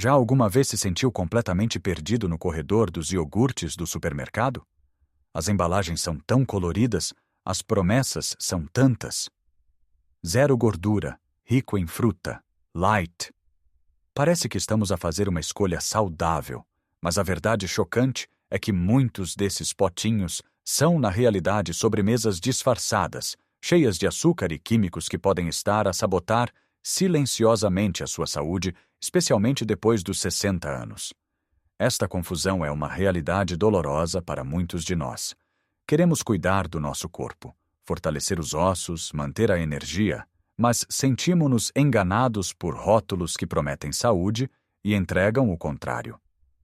Já alguma vez se sentiu completamente perdido no corredor dos iogurtes do supermercado? As embalagens são tão coloridas, as promessas são tantas. Zero gordura, rico em fruta, light. Parece que estamos a fazer uma escolha saudável, mas a verdade chocante é que muitos desses potinhos são, na realidade, sobremesas disfarçadas, cheias de açúcar e químicos que podem estar a sabotar silenciosamente a sua saúde, especialmente depois dos 60 anos. Esta confusão é uma realidade dolorosa para muitos de nós. Queremos cuidar do nosso corpo, fortalecer os ossos, manter a energia, mas sentimos-nos enganados por rótulos que prometem saúde e entregam o contrário.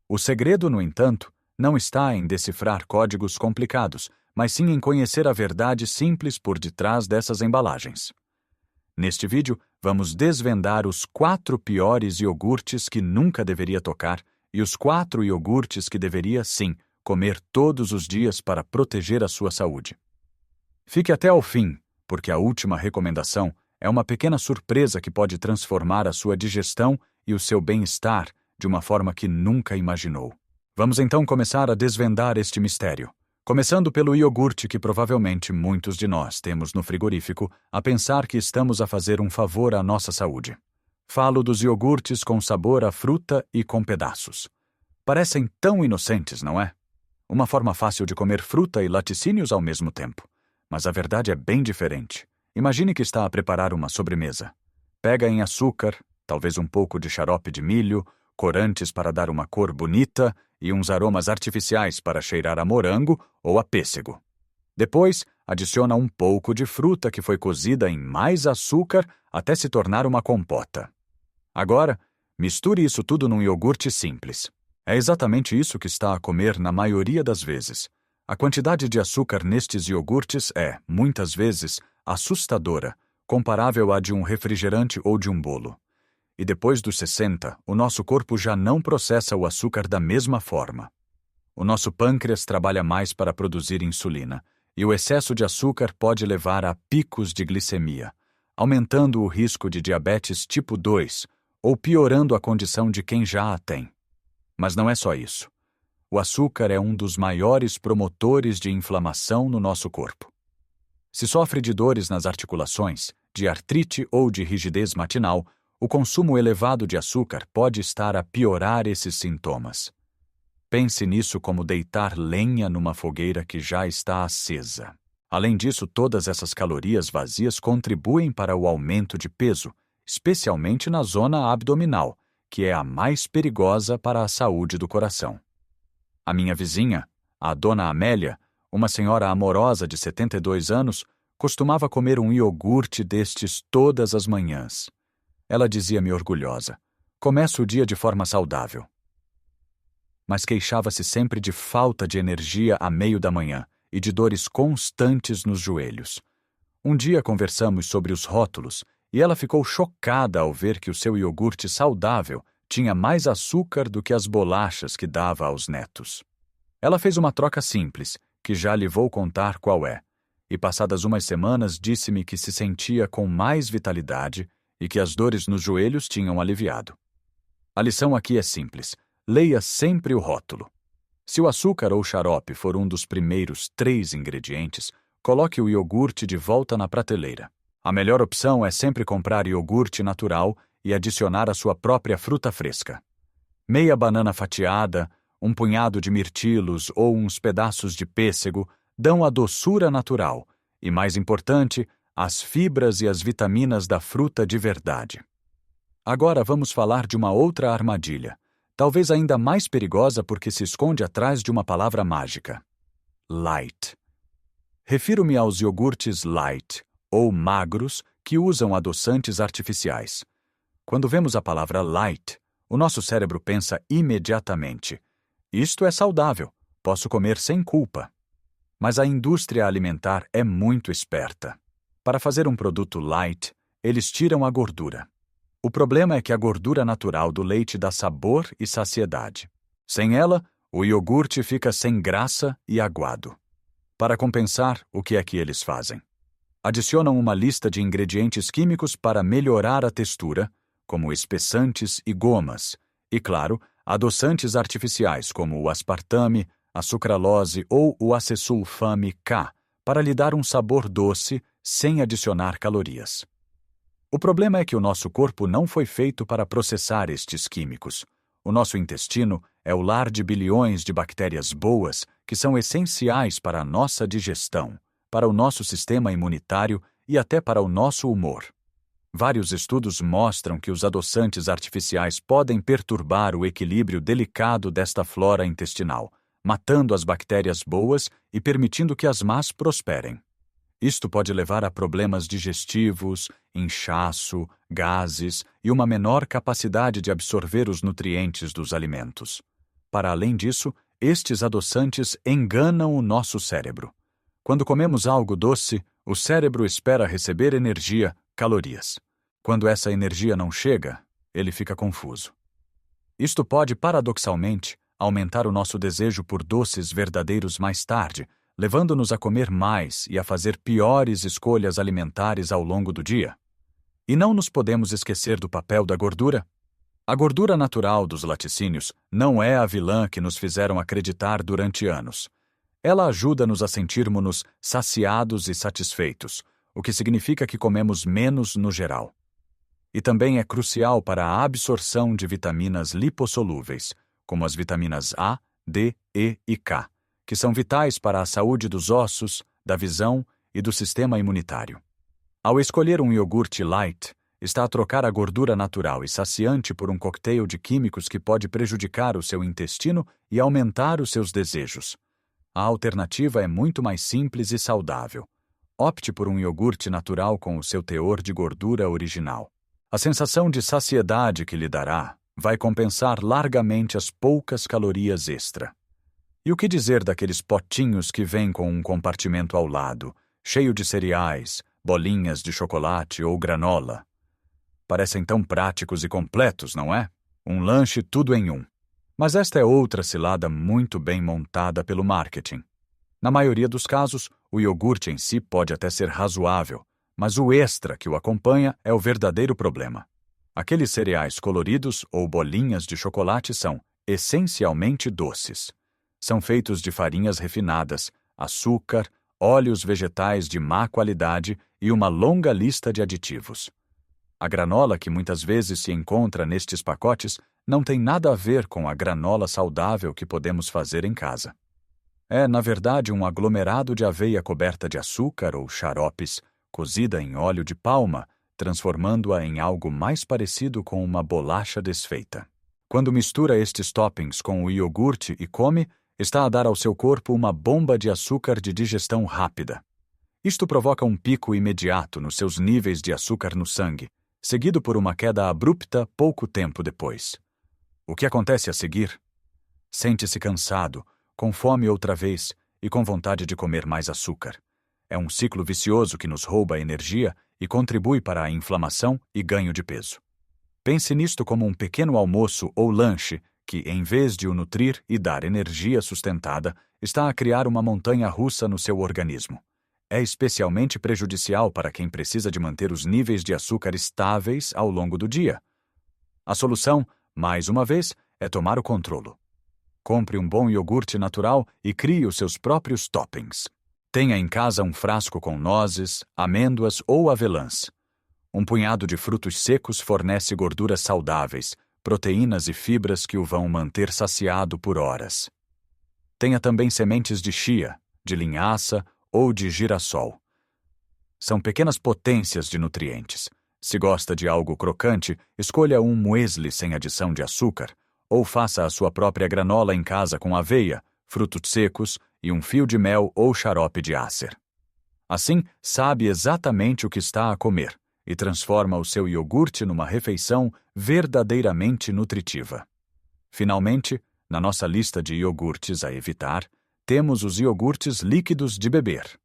O segredo, no entanto, não está em decifrar códigos complicados, mas sim em conhecer a verdade simples por detrás dessas embalagens. Neste vídeo, vamos desvendar os 4 piores iogurtes que nunca deveria tocar e os 4 iogurtes que deveria, sim, comer todos os dias para proteger a sua saúde. Fique até ao fim, porque a última recomendação é uma pequena surpresa que pode transformar a sua digestão e o seu bem-estar de uma forma que nunca imaginou. Vamos então começar a desvendar este mistério, começando pelo iogurte que provavelmente muitos de nós temos no frigorífico a pensar que estamos a fazer um favor à nossa saúde. Falo dos iogurtes com sabor a fruta e com pedaços. Parecem tão inocentes, não é? Uma forma fácil de comer fruta e laticínios ao mesmo tempo. Mas a verdade é bem diferente. Imagine que está a preparar uma sobremesa. Pega em açúcar, talvez um pouco de xarope de milho, corantes para dar uma cor bonita e uns aromas artificiais para cheirar a morango ou a pêssego. Depois, adiciona um pouco de fruta que foi cozida em mais açúcar até se tornar uma compota. Agora, misture isso tudo num iogurte simples. É exatamente isso que está a comer na maioria das vezes. A quantidade de açúcar nestes iogurtes é, muitas vezes, assustadora, comparável à de um refrigerante ou de um bolo. E depois dos 60, o nosso corpo já não processa o açúcar da mesma forma. O nosso pâncreas trabalha mais para produzir insulina, e o excesso de açúcar pode levar a picos de glicemia, aumentando o risco de diabetes tipo 2 ou piorando a condição de quem já a tem. Mas não é só isso. O açúcar é um dos maiores promotores de inflamação no nosso corpo. Se sofre de dores nas articulações, de artrite ou de rigidez matinal, o consumo elevado de açúcar pode estar a piorar esses sintomas. Pense nisso como deitar lenha numa fogueira que já está acesa. Além disso, todas essas calorias vazias contribuem para o aumento de peso, especialmente na zona abdominal, que é a mais perigosa para a saúde do coração. A minha vizinha, a dona Amélia, uma senhora amorosa de 72 anos, costumava comer um iogurte destes todas as manhãs. Ela dizia-me orgulhosa: "Começo o dia de forma saudável." Mas queixava-se sempre de falta de energia a meio da manhã e de dores constantes nos joelhos. Um dia conversamos sobre os rótulos e ela ficou chocada ao ver que o seu iogurte saudável tinha mais açúcar do que as bolachas que dava aos netos. Ela fez uma troca simples, que já lhe vou contar qual é, e passadas umas semanas disse-me que se sentia com mais vitalidade e que as dores nos joelhos tinham aliviado. A lição aqui é simples: leia sempre o rótulo. Se o açúcar ou xarope for um dos primeiros 3 ingredientes, coloque o iogurte de volta na prateleira. A melhor opção é sempre comprar iogurte natural e adicionar a sua própria fruta fresca. Meia banana fatiada, um punhado de mirtilos ou uns pedaços de pêssego dão a doçura natural e, mais importante, as fibras e as vitaminas da fruta de verdade. Agora vamos falar de uma outra armadilha, talvez ainda mais perigosa porque se esconde atrás de uma palavra mágica: light. Refiro-me aos iogurtes light, ou magros, que usam adoçantes artificiais. Quando vemos a palavra light, o nosso cérebro pensa imediatamente: isto é saudável, posso comer sem culpa. Mas a indústria alimentar é muito esperta. Para fazer um produto light, eles tiram a gordura. O problema é que a gordura natural do leite dá sabor e saciedade. Sem ela, o iogurte fica sem graça e aguado. Para compensar, o que é que eles fazem? Adicionam uma lista de ingredientes químicos para melhorar a textura, como espessantes e gomas, E, claro, adoçantes artificiais como o aspartame, a sucralose ou o acesulfame K, para lhe dar um sabor doce sem adicionar calorias. O problema é que o nosso corpo não foi feito para processar estes químicos. O nosso intestino é o lar de bilhões de bactérias boas que são essenciais para a nossa digestão, para o nosso sistema imunitário e até para o nosso humor. Vários estudos mostram que os adoçantes artificiais podem perturbar o equilíbrio delicado desta flora intestinal, matando as bactérias boas e permitindo que as más prosperem. Isto pode levar a problemas digestivos, inchaço, gases e uma menor capacidade de absorver os nutrientes dos alimentos. Para além disso, estes adoçantes enganam o nosso cérebro. Quando comemos algo doce, o cérebro espera receber energia, calorias. Quando essa energia não chega, ele fica confuso. Isto pode, paradoxalmente, aumentar o nosso desejo por doces verdadeiros mais tarde, levando-nos a comer mais e a fazer piores escolhas alimentares ao longo do dia. E não nos podemos esquecer do papel da gordura. A gordura natural dos laticínios não é a vilã que nos fizeram acreditar durante anos. Ela ajuda-nos a sentirmos-nos saciados e satisfeitos, o que significa que comemos menos no geral. E também é crucial para a absorção de vitaminas lipossolúveis, como as vitaminas A, D, E e K, que são vitais para a saúde dos ossos, da visão e do sistema imunitário. Ao escolher um iogurte light, está a trocar a gordura natural e saciante por um coquetel de químicos que pode prejudicar o seu intestino e aumentar os seus desejos. A alternativa é muito mais simples e saudável. Opte por um iogurte natural com o seu teor de gordura original. A sensação de saciedade que lhe dará vai compensar largamente as poucas calorias extra. E o que dizer daqueles potinhos que vêm com um compartimento ao lado, cheio de cereais, bolinhas de chocolate ou granola? Parecem tão práticos e completos, não é? Um lanche tudo em um. Mas esta é outra cilada muito bem montada pelo marketing. Na maioria dos casos, o iogurte em si pode até ser razoável, mas o extra que o acompanha é o verdadeiro problema. Aqueles cereais coloridos ou bolinhas de chocolate são essencialmente doces. São feitos de farinhas refinadas, açúcar, óleos vegetais de má qualidade e uma longa lista de aditivos. A granola que muitas vezes se encontra nestes pacotes não tem nada a ver com a granola saudável que podemos fazer em casa. É, na verdade, um aglomerado de aveia coberta de açúcar ou xaropes, cozida em óleo de palma, transformando-a em algo mais parecido com uma bolacha desfeita. Quando mistura estes toppings com o iogurte e come, está a dar ao seu corpo uma bomba de açúcar de digestão rápida. Isto provoca um pico imediato nos seus níveis de açúcar no sangue, seguido por uma queda abrupta pouco tempo depois. O que acontece a seguir? Sente-se cansado, com fome outra vez e com vontade de comer mais açúcar. É um ciclo vicioso que nos rouba energia e contribui para a inflamação e ganho de peso. Pense nisto como um pequeno almoço ou lanche que, em vez de o nutrir e dar energia sustentada, está a criar uma montanha-russa no seu organismo. É especialmente prejudicial para quem precisa de manter os níveis de açúcar estáveis ao longo do dia. A solução, mais uma vez, é tomar o controle. Compre um bom iogurte natural e crie os seus próprios toppings. Tenha em casa um frasco com nozes, amêndoas ou avelãs. Um punhado de frutos secos fornece gorduras saudáveis, proteínas e fibras que o vão manter saciado por horas. Tenha também sementes de chia, de linhaça ou de girassol. São pequenas potências de nutrientes. Se gosta de algo crocante, escolha um muesli sem adição de açúcar, ou faça a sua própria granola em casa com aveia, frutos secos e um fio de mel ou xarope de ácer. Assim, sabe exatamente o que está a comer e transforma o seu iogurte numa refeição verdadeiramente nutritiva. Finalmente, na nossa lista de iogurtes a evitar, temos os iogurtes líquidos de beber.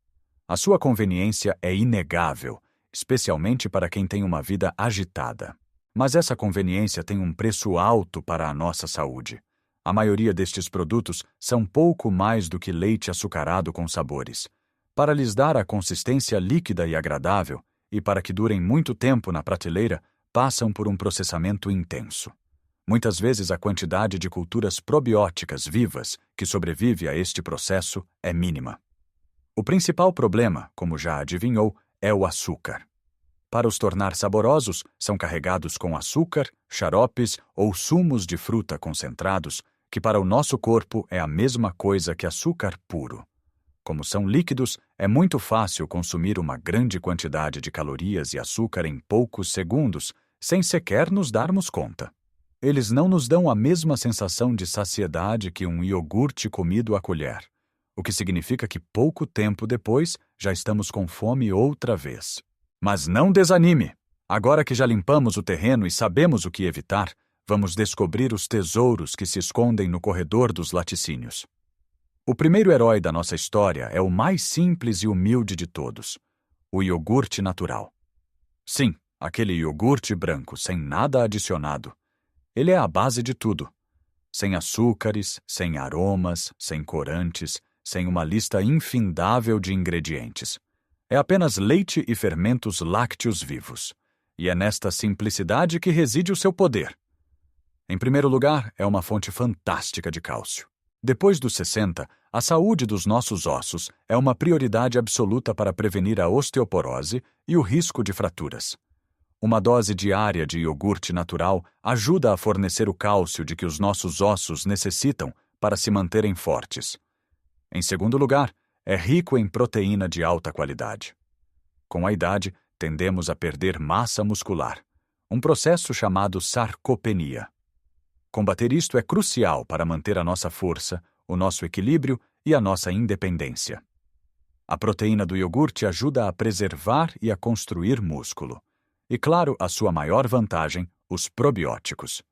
A sua conveniência é inegável, especialmente para quem tem uma vida agitada. Mas essa conveniência tem um preço alto para a nossa saúde. A maioria destes produtos são pouco mais do que leite açucarado com sabores. Para lhes dar a consistência líquida e agradável, e para que durem muito tempo na prateleira, passam por um processamento intenso. Muitas vezes a quantidade de culturas probióticas vivas que sobrevive a este processo é mínima. O principal problema, como já adivinhou, é o açúcar. Para os tornar saborosos, são carregados com açúcar, xaropes ou sumos de fruta concentrados, que para o nosso corpo é a mesma coisa que açúcar puro. Como são líquidos, é muito fácil consumir uma grande quantidade de calorias e açúcar em poucos segundos, sem sequer nos darmos conta. Eles não nos dão a mesma sensação de saciedade que um iogurte comido à colher, o que significa que pouco tempo depois já estamos com fome outra vez. Mas não desanime! Agora que já limpamos o terreno e sabemos o que evitar, vamos descobrir os tesouros que se escondem no corredor dos laticínios. O primeiro herói da nossa história é o mais simples e humilde de todos, o iogurte natural. Sim, aquele iogurte branco, sem nada adicionado. Ele é a base de tudo. Sem açúcares, sem aromas, sem corantes, sem uma lista infindável de ingredientes. É apenas leite e fermentos lácteos vivos. E é nesta simplicidade que reside o seu poder. Em primeiro lugar, é uma fonte fantástica de cálcio. Depois dos 60, a saúde dos nossos ossos é uma prioridade absoluta para prevenir a osteoporose e o risco de fraturas. Uma dose diária de iogurte natural ajuda a fornecer o cálcio de que os nossos ossos necessitam para se manterem fortes. Em segundo lugar, é rico em proteína de alta qualidade. Com a idade, tendemos a perder massa muscular, um processo chamado sarcopenia. Combater isto é crucial para manter a nossa força, o nosso equilíbrio e a nossa independência. A proteína do iogurte ajuda a preservar e a construir músculo. E, claro, a sua maior vantagem, os probióticos.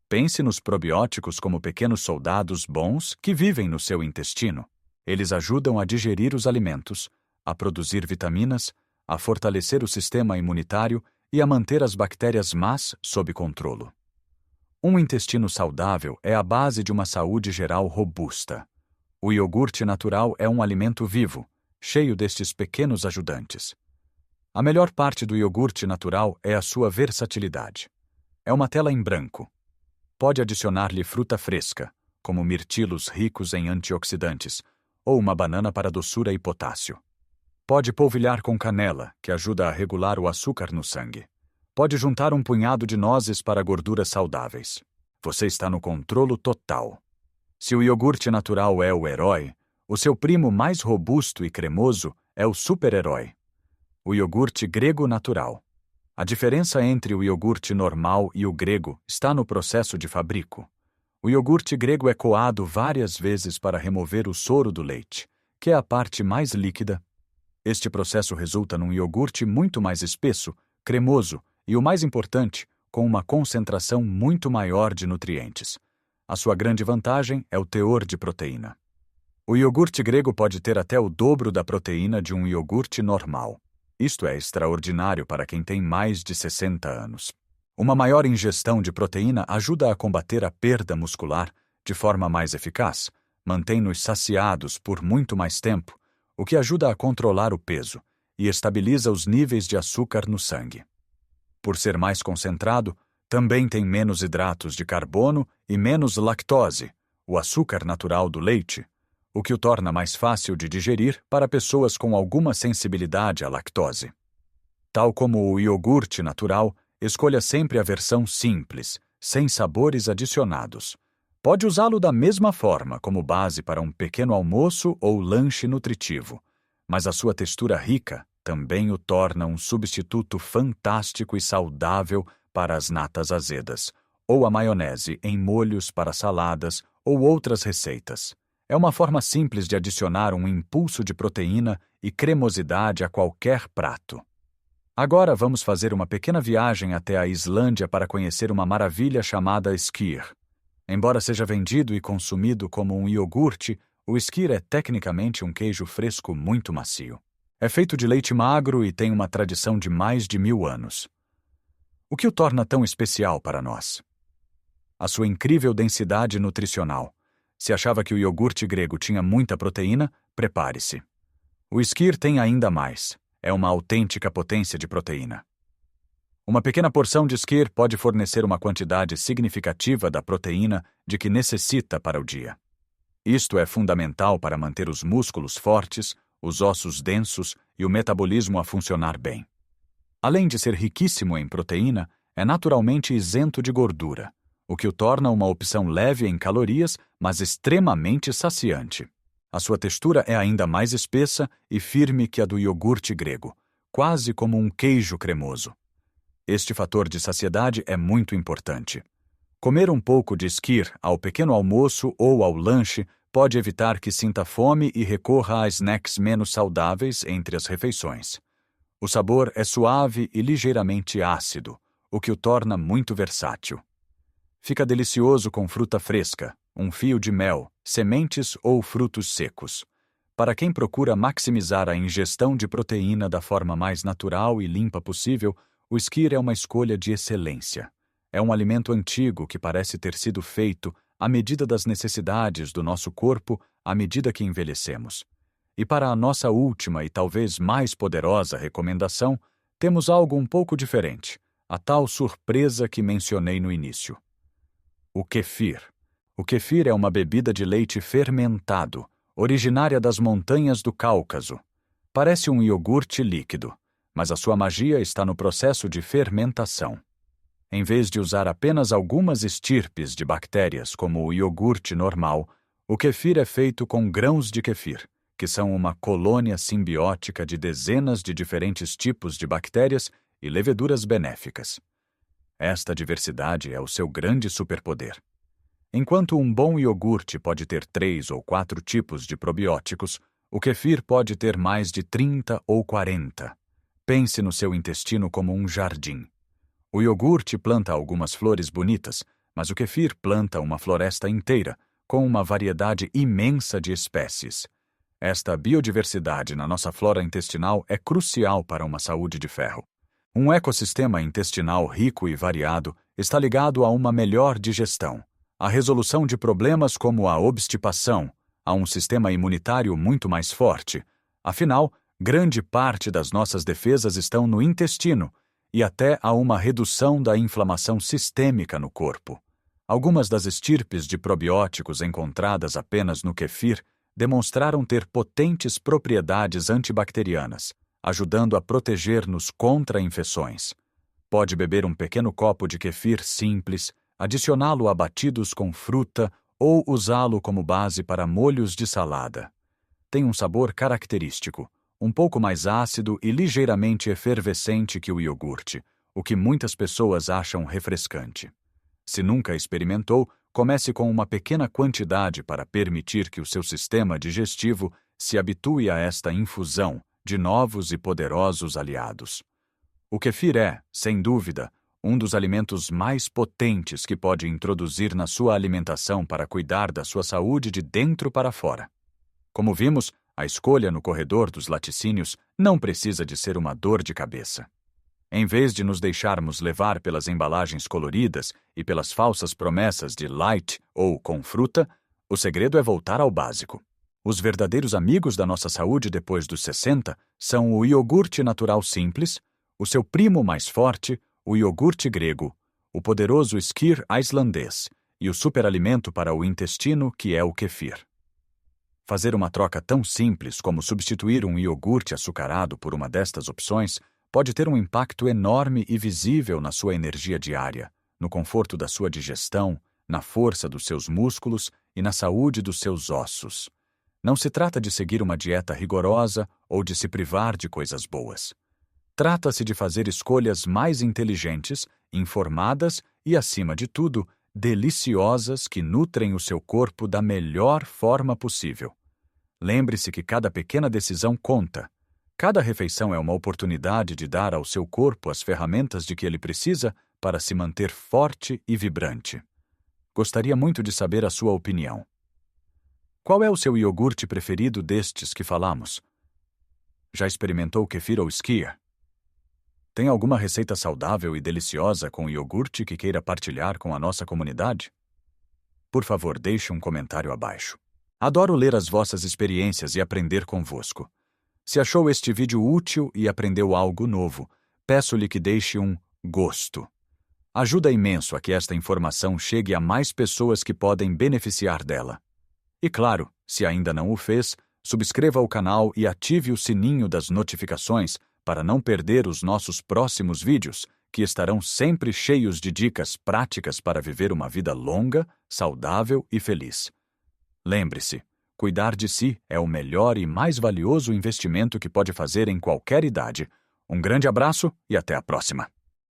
Pense nos probióticos como pequenos soldados bons que vivem no seu intestino. Eles ajudam a digerir os alimentos, a produzir vitaminas, a fortalecer o sistema imunitário e a manter as bactérias más sob controle. Um intestino saudável é a base de uma saúde geral robusta. O iogurte natural é um alimento vivo, cheio destes pequenos ajudantes. A melhor parte do iogurte natural é a sua versatilidade. É uma tela em branco. Pode adicionar-lhe fruta fresca, como mirtilos ricos em antioxidantes, ou uma banana para doçura e potássio. Pode polvilhar com canela, que ajuda a regular o açúcar no sangue. Pode juntar um punhado de nozes para gorduras saudáveis. Você está no controle total. Se o iogurte natural é o herói, o seu primo mais robusto e cremoso é o super-herói. O iogurte grego natural. A diferença entre o iogurte normal e o grego está no processo de fabrico. O iogurte grego é coado várias vezes para remover o soro do leite, que é a parte mais líquida. Este processo resulta num iogurte muito mais espesso, cremoso e, o mais importante, com uma concentração muito maior de nutrientes. A sua grande vantagem é o teor de proteína. O iogurte grego pode ter até o dobro da proteína de um iogurte normal. Isto é extraordinário para quem tem mais de 60 anos. Uma maior ingestão de proteína ajuda a combater a perda muscular de forma mais eficaz, mantém-nos saciados por muito mais tempo, o que ajuda a controlar o peso e estabiliza os níveis de açúcar no sangue. Por ser mais concentrado, também tem menos hidratos de carbono e menos lactose, o açúcar natural do leite, o que o torna mais fácil de digerir para pessoas com alguma sensibilidade à lactose. Tal como o iogurte natural, escolha sempre a versão simples, sem sabores adicionados. Pode usá-lo da mesma forma como base para um pequeno almoço ou lanche nutritivo, mas a sua textura rica também o torna um substituto fantástico e saudável para as natas azedas, ou a maionese em molhos para saladas ou outras receitas. É uma forma simples de adicionar um impulso de proteína e cremosidade a qualquer prato. Agora vamos fazer uma pequena viagem até a Islândia para conhecer uma maravilha chamada skyr. Embora seja vendido e consumido como um iogurte, o skyr é tecnicamente um queijo fresco muito macio. É feito de leite magro e tem uma tradição de mais de 1000 anos. O que o torna tão especial para nós? A sua incrível densidade nutricional. Se achava que o iogurte grego tinha muita proteína, prepare-se. O skyr tem ainda mais. É uma autêntica potência de proteína. Uma pequena porção de skyr pode fornecer uma quantidade significativa da proteína de que necessita para o dia. Isto é fundamental para manter os músculos fortes, os ossos densos e o metabolismo a funcionar bem. Além de ser riquíssimo em proteína, é naturalmente isento de gordura, o que o torna uma opção leve em calorias, mas extremamente saciante. A sua textura é ainda mais espessa e firme que a do iogurte grego, quase como um queijo cremoso. Este fator de saciedade é muito importante. Comer um pouco de skyr ao pequeno almoço ou ao lanche pode evitar que sinta fome e recorra a snacks menos saudáveis entre as refeições. O sabor é suave e ligeiramente ácido, o que o torna muito versátil. Fica delicioso com fruta fresca, um fio de mel, sementes ou frutos secos. Para quem procura maximizar a ingestão de proteína da forma mais natural e limpa possível, o skyr é uma escolha de excelência. É um alimento antigo que parece ter sido feito à medida das necessidades do nosso corpo à medida que envelhecemos. E para a nossa última e talvez mais poderosa recomendação, temos algo um pouco diferente, a tal surpresa que mencionei no início. O kefir. O kefir é uma bebida de leite fermentado, originária das montanhas do Cáucaso. Parece um iogurte líquido, mas a sua magia está no processo de fermentação. Em vez de usar apenas algumas estirpes de bactérias como o iogurte normal, o kefir é feito com grãos de kefir, que são uma colônia simbiótica de dezenas de diferentes tipos de bactérias e leveduras benéficas. Esta diversidade é o seu grande superpoder. Enquanto um bom iogurte pode ter 3 ou 4 tipos de probióticos, o kefir pode ter mais de 30 ou 40. Pense no seu intestino como um jardim. O iogurte planta algumas flores bonitas, mas o kefir planta uma floresta inteira, com uma variedade imensa de espécies. Esta biodiversidade na nossa flora intestinal é crucial para uma saúde de ferro. Um ecossistema intestinal rico e variado está ligado a uma melhor digestão, à resolução de problemas como a obstipação, a um sistema imunitário muito mais forte. Afinal, grande parte das nossas defesas estão no intestino e até a uma redução da inflamação sistêmica no corpo. Algumas das estirpes de probióticos encontradas apenas no kefir demonstraram ter potentes propriedades antibacterianas, ajudando a proteger-nos contra infecções. Pode beber um pequeno copo de kefir simples, adicioná-lo a batidos com fruta ou usá-lo como base para molhos de salada. Tem um sabor característico, um pouco mais ácido e ligeiramente efervescente que o iogurte, o que muitas pessoas acham refrescante. Se nunca experimentou, comece com uma pequena quantidade para permitir que o seu sistema digestivo se habitue a esta infusão de novos e poderosos aliados. O kefir é, sem dúvida, um dos alimentos mais potentes que pode introduzir na sua alimentação para cuidar da sua saúde de dentro para fora. Como vimos, a escolha no corredor dos laticínios não precisa de ser uma dor de cabeça. Em vez de nos deixarmos levar pelas embalagens coloridas e pelas falsas promessas de light ou com fruta, o segredo é voltar ao básico. Os verdadeiros amigos da nossa saúde depois dos 60 são o iogurte natural simples, o seu primo mais forte, o iogurte grego, o poderoso skyr islandês e o superalimento para o intestino que é o kefir. Fazer uma troca tão simples como substituir um iogurte açucarado por uma destas opções pode ter um impacto enorme e visível na sua energia diária, no conforto da sua digestão, na força dos seus músculos e na saúde dos seus ossos. Não se trata de seguir uma dieta rigorosa ou de se privar de coisas boas. Trata-se de fazer escolhas mais inteligentes, informadas e, acima de tudo, deliciosas que nutrem o seu corpo da melhor forma possível. Lembre-se que cada pequena decisão conta. Cada refeição é uma oportunidade de dar ao seu corpo as ferramentas de que ele precisa para se manter forte e vibrante. Gostaria muito de saber a sua opinião. Qual é o seu iogurte preferido destes que falamos? Já experimentou kefir ou skyr? Tem alguma receita saudável e deliciosa com iogurte que queira partilhar com a nossa comunidade? Por favor, deixe um comentário abaixo. Adoro ler as vossas experiências e aprender convosco. Se achou este vídeo útil e aprendeu algo novo, peço-lhe que deixe um gosto. Ajuda imenso a que esta informação chegue a mais pessoas que podem beneficiar dela. E claro, se ainda não o fez, subscreva o canal e ative o sininho das notificações para não perder os nossos próximos vídeos, que estarão sempre cheios de dicas práticas para viver uma vida longa, saudável e feliz. Lembre-se, cuidar de si é o melhor e mais valioso investimento que pode fazer em qualquer idade. Um grande abraço e até a próxima!